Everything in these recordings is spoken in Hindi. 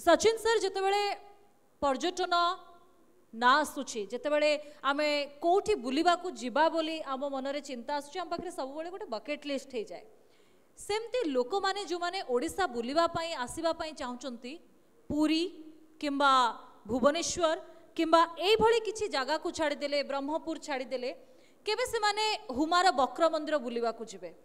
सचिन सर जितेबले पर्यटन ना आसूची जितेबले आमे कोठी बुलिबा को जिबा बोली आम मनरे चिंता आसूची आम पाखरे सब बेले गोटे बकेट लिस्ट हो जाए सेमती लोक माने जो माने ओडिशा बुलिबा पई आसीबा पई चाहुचंती पुरी किंबा भुवनेश्वर किंबा एई भली किछि जागा को छाड़ी देले ब्रह्मपुर छाड़ी देले केबे से माने हुमार बक्र मंदिर बुलिबा को जिबे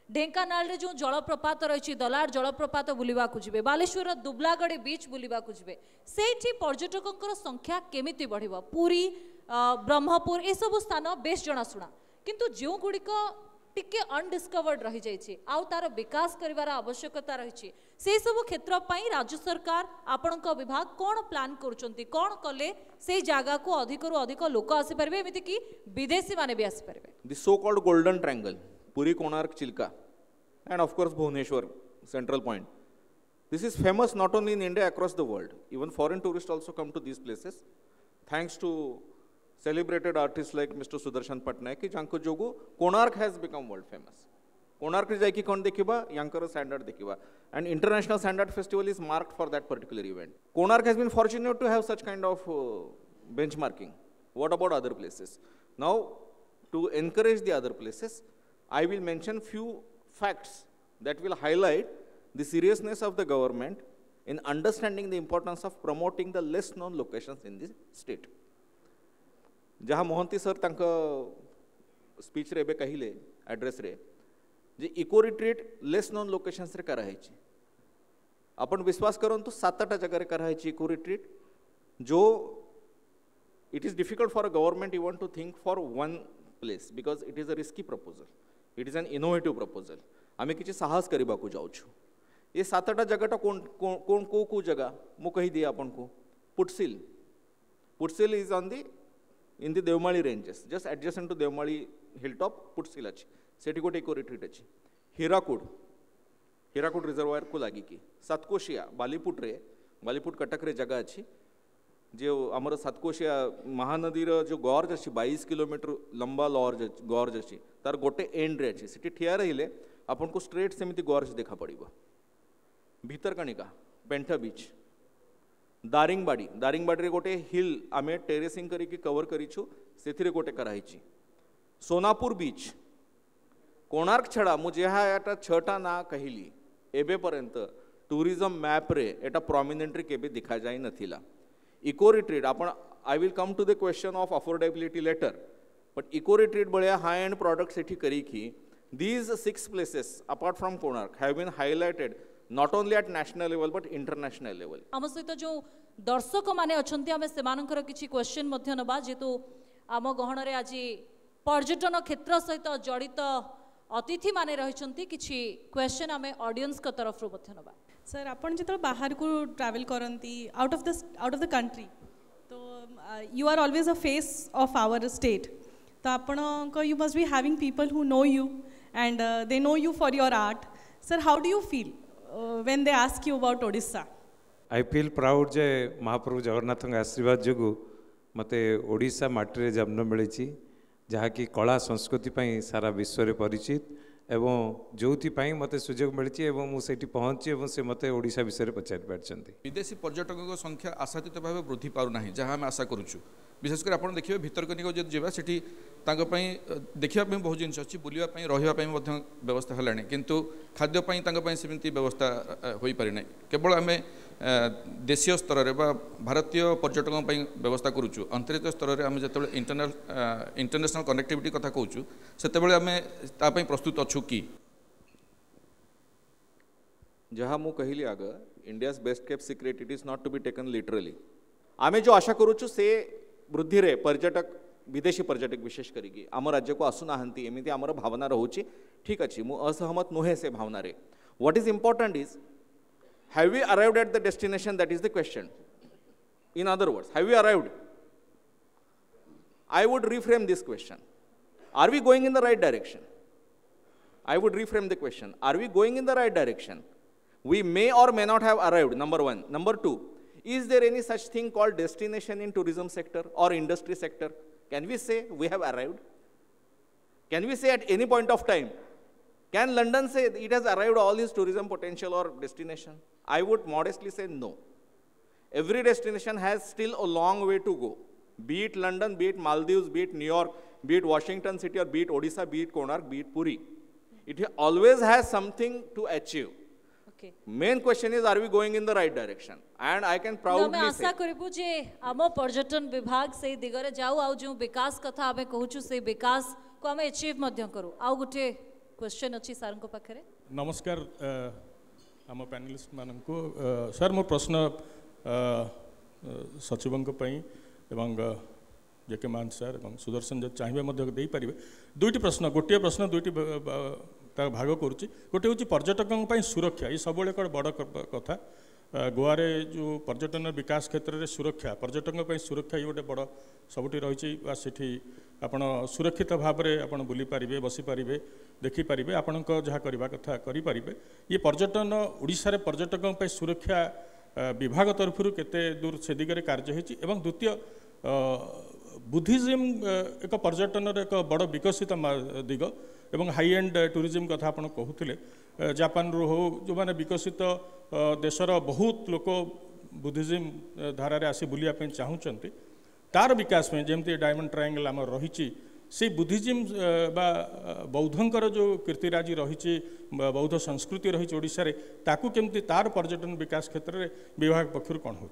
ढेंकानाल रे जो जलप्रपात रही दलार जलप्रपात बुलिबा को जिबे बालेश्वर दुबलागड़ी बीच बुलिबा को जिबे सेठी पर्यटकंकर संख्या केमिति बढ़िबो पुरी ब्रह्मपुर ए सब स्थान बेस जनाशुना किंतु जो गुड़िक टिके अनडिस्कवर्ड रही जाइए आउ तार विकास करिवार आवश्यकता रही से सब क्षेत्र पई राज्य सरकार आपण विभाग कौन प्लान करुचंती कौन कले से जगह को अधिक रु अधिक लोक आसी परबे एमिति कि विदेशी माने भी आसी परबे the so called golden triangle Puri Konark Chilka and of course Bhubaneswar central point. This is famous not only in India, across the world. Even foreign tourists also come to these places thanks to celebrated artists like Mr. Sudarshan Patnaik ki janko jogu Konark has become world famous. Konark re jaiki kon dekhiba yankar standard dekhiba and international standard festival is marked for that particular event. Konark has been fortunate to have such kind of benchmarking. What about other places? Now to encourage the other places, I will mention few facts that will highlight the seriousness of the government in understanding the importance of promoting the less known locations in the state. जहाँ मोहंती सर तांका स्पीच रे बे कहिले एड्रेस रे जे eco retreat less known locations रे करा हैची आपण विश्वास करंतु 7-8 जगह रे करा हैची इको रिट्रीट जो it is difficult for a government even to think for one place because it is a risky proposal. It is an innovative proposal. आमे किछि साहस करिबा को जाउछु ये 7-8 जगह कोन को जगह मु कहि दिए आपन को Putsil is on the in the Deomali ranges just adjacent to Deomali hilltop Putsil अछि सेठी गोटे इको रिट्रीट अछि हीराकुड रिजर्वायर को लागी की सातकोशिया बालीपुट कटक रे जगह अछि जो आमर सातकोशिया महानदी जो गॉर्ज अच्छी 22 किलोमीटर लंबा गॉर्ज अच्छी तार गोटे एंड रे अच्छी सिटी ठिया रहिले आपन को स्ट्रेट सेमिति गॉर्ज देखा पड़िबो भीतरकणिका पेंठा बीच दारिंगबाड़ी रे गोटे हिल आमे टेरेसिंग करी कवर करिछु सेथिरे गोटे कराइछि सोनापुर बीच कोणार्क छड़ा मु जेहा एटा 6टा ना कहिली एबे पर्यंत टूरिज्म मैप रे एटा प्रोमिनेंटली केबे दिखा जाई नथिला इको रिट्रीट अपन I will come to the question of affordability later but eco retreat बड़िया हाई एंड प्रोडक्ट सेठी करी की these 6 places apart from Konark have been highlighted not only at national level but international level आम सहित जो दर्शक माने अछंती आमे सेमानकर किछि क्वेश्चन मध्य नबा जेतु आम गहन रे आज पर्यटन क्षेत्र सहित जड़ित अतिथि माने रहिछंती किछि क्वेश्चन आमे ऑडियंस का तरफ रो मध्य नबा सर आपण जितो बाहर को ट्रैवल करंती आउट ऑफ द कंट्री तो you are always a face of our state तो आपण को you must be having people who know you and they know you for your art sir how do you feel when they ask you about Odisha I feel proud जे महाप्रभु जगन्नाथ आशीर्वाद जोगु मते ओडिशा माटी रे जन्म मिली जहाँकि कला संस्कृति पई सारा विश्व रे परिचित एवं जोथिपाई मते सुजोग मिली एवं मुझे पहुँची और से मते ओडिशा विषय पचारि पार्टी विदेशी पर्यटकों संख्या आशातीत भाव वृद्धि पारना जहाँ आम आशा करुचु विशेषकर आप देखिए भितरकनिका जो जावा से देखापी बहुत जिन अच्छी बुलापी रही व्यवस्था है किंतु खाद्यपाई सेमती व्यवस्था हो पारि ना केवल आम देशीय स्तर में भारतीय पर्यटकों व्यवस्था करुचु अंतर्जातीय स्तर में आम जो इंटरनेशनल कनेक्टिविटी कथा कहूँ से आम ताप प्रस्तुत अच्छु कि जहाँ मु कहली आग India's best kept secret it is not to be taken literally आमे जो आशा करुचु से वृद्धि रे पर्यटक विदेशी पर्यटक विशेष करी आम राज्य को आसुना एमती आमर भावना रोचे ठीक अच्छे मु असहमत नुहे से भावना रे what is important is have we arrived at the destination that is the question in other words have we arrived I would reframe this question are we going in the right direction I would reframe the question are we going in the right direction we may or may not have arrived number 1 number 2 is there any such thing called destination in tourism sector or industry sector can we say we have arrived can we say at any point of time can London say it has arrived all its tourism potential or destination I would modestly say no Every destination has still a long way to go. Be it London, be it Maldives, be it New York, be it Washington City, or be it Odisha, be it Konark, be it Puri. It always has something to achieve. Okay. Main question is, are we going in the right direction? And I can proudly मैं say. आशा करिबु जे आम पर्यटन विभाग से दिगरे जाऊ आउ जो विकास कथा आमे कहूछु से विकास को आमे अचीव मध्य करू आउ गुटे क्वेश्चन अछि सर को पाखरे नमस्कार आम पैनलिस्ट मानक सर मोर प्रश्न सचिवों एवं जेके मान सर और सुदर्शन जब चाहिए दे पारे दुईटी प्रश्न गोटे प्रश्न दुईटी भाग करुच्ची गोटे हूँ पर्यटकों सुरक्षा ये सब एक बड़ कथा गोवा रे जो पर्यटन विकास क्षेत्र में सुरक्षा पर्यटकों सुरक्षा ये गोटे बड़ सबुठी रही आपण सुरक्षित भाव में आप बुली पारे बसी पारे देखिपारे आपण जहाँ करवा कथा करें ये पर्यटन ओडिशा रे पर्यटकों सुरक्षा विभाग तरफ केते दूर से दिगरे कार्य होती एवं द्वितीय बुद्धिज्म एक पर्यटन एक बड़ विकसित दिग एवं हाई एंड टूरिज्म कथा आप कहते जापान रू हो जो मैंने विकसित देशर बहुत लोक बुद्धिज्म धारा आसी बुलाया चाहूँगी तार विकास में जमती डायमंड ट्रायंगल आम रही से बुद्धिज्म बा बौद्धंकर जो कीर्तिराजी रही बौद्ध संस्कृति रही ओडिशा रे ताकू केमती तार पर्यटन विकास क्षेत्र में विभाग पक्षर कौन हो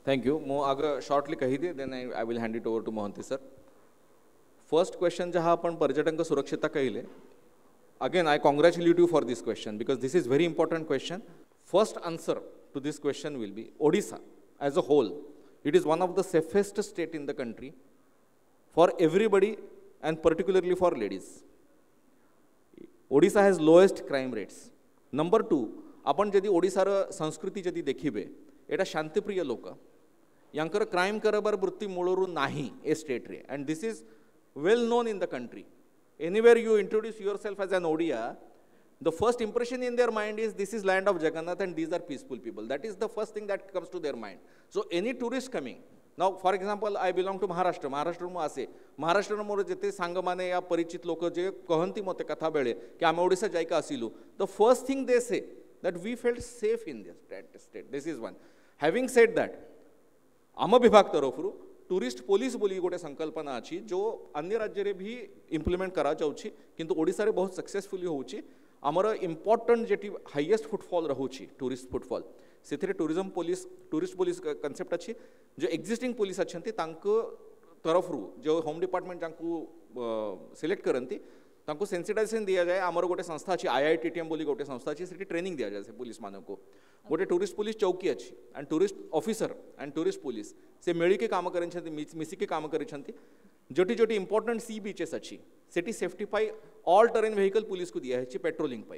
थैंक यू मो आगे शॉर्टली कही दिए then I will hand it over to Mohanty sir first question जहाँ अपन पर्यटन का सुरक्षिता कहले again I congratulate you for this question because this is very important question first answer to this question will be Odisha as a whole it is one of the safest state in the country for everybody and particularly for ladies. Odisha has lowest crime rates. Number 2, अपन जदि ओडिशा रो संस्कृति जदि देखिबे एटा शांतिप्रिय लोक यांकर क्राइम करबार वृत्ति मूलरू नाही ए स्टेट रे and this is well known in the country. Anywhere you introduce yourself as an Odia, the first impression in their mind is this is land of Jagannath and these are peaceful people. That is the first thing that comes to their mind. So any tourist coming, now for example I belong to Maharashtra. Maharashtra mu ase Maharashtra मोर जते सांग माने या परिचित लोक जे कहंती मते कथा बेले कि आम ओडिशा जाइका आसिलु the first thing they say that we felt safe in this state. This is one. Having said that, आम विभाग तरफरु टूरिस्ट पुलिस बोली गोटे संकल्पना अच्छी जो अन्य राज्य रे भी इम्प्लीमेंट करा जाउछि किंतु ओडिशा रे बहुत सक्सेसफुली होउछि आमर इम्पोर्टेंट जेटी हाईएस्ट फुटफॉल रोचे टूरिस्ट फुटफॉल से टूरिस्ट पुलिस कनसेप्ट अच्छी जो एक्जिस्टिंग पुलिस अच्छा तरफ जो होम डिपार्टमेंट जहाँ सिलेक्ट करती सेंसिटाइजेशन दिया जाए आमर गोटे संस्था अच्छी IITTM बोली गोटे संस्था अच्छी से ट्रेनिंग दिया जाए से पुलिस मान को गोटे टूरिस्ट पुलिस चौकी अच्छी and tourist officer and tourist police से मिलिकी काम कर मिसिकी काम कर जोटी जोटी इंपोर्टेंट सी बीचेस अच्छी सेटी सेफ्टी पाई ऑल टेरेन व्हीकल पुलिस को दिया है पेट्रोलिंग पाई